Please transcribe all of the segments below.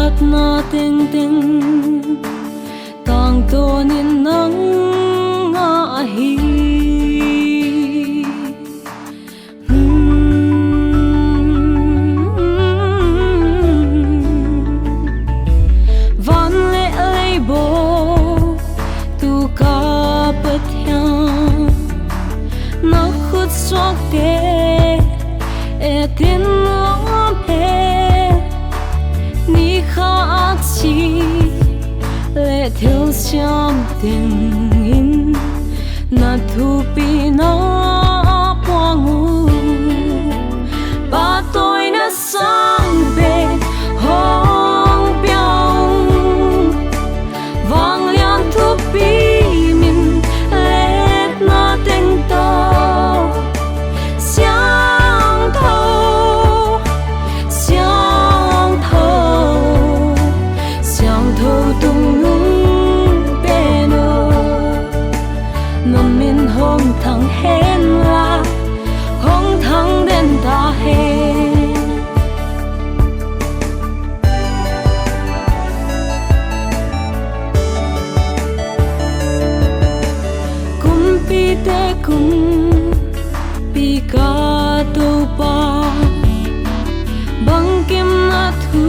na ting ting tang to nin nang nga hi van le lei bo tu ka pathian na khut sok te e tin om he ni kha chi le thiếu xiam tình in na thu pi na quang u ba tôi na sang về hong biang vang lian thu pi min let na tình tao xiang thâu xiang thâu xiang thâu tung min hong thang hen la hong thang den ta he kum pi te kum pi ka to pa bang kim na thu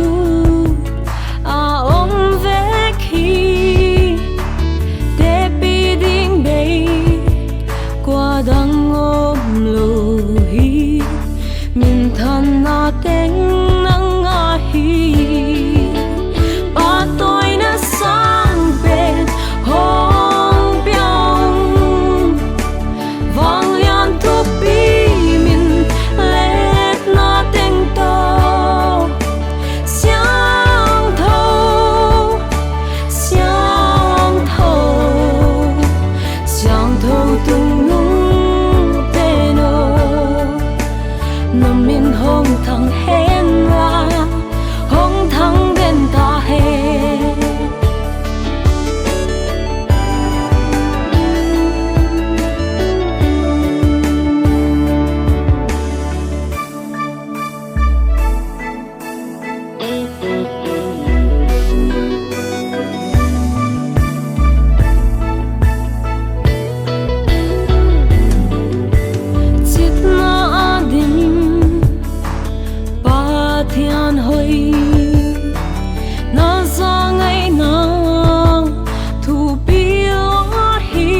a om ve khi te pi ding bay qua đang ôm lù hi min than na teng nang nga hi ba tôi na sang bên hong biang vang lian thu pi min let na teng to xiang thâu xiang thâu xiang thâu tung min hong thang hen la hong thang den ta he thian hoi na za ngai na thu pi lo hi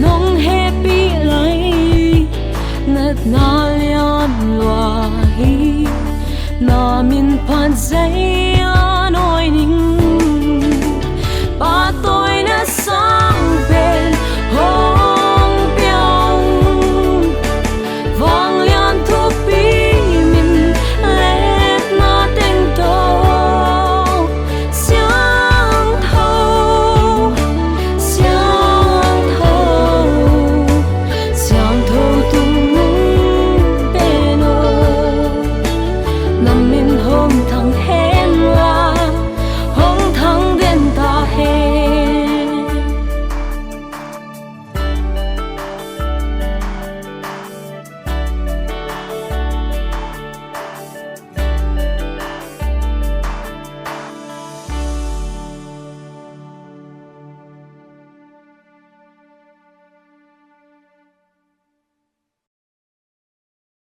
nong happy lai nat na lian lua hi na min pan zai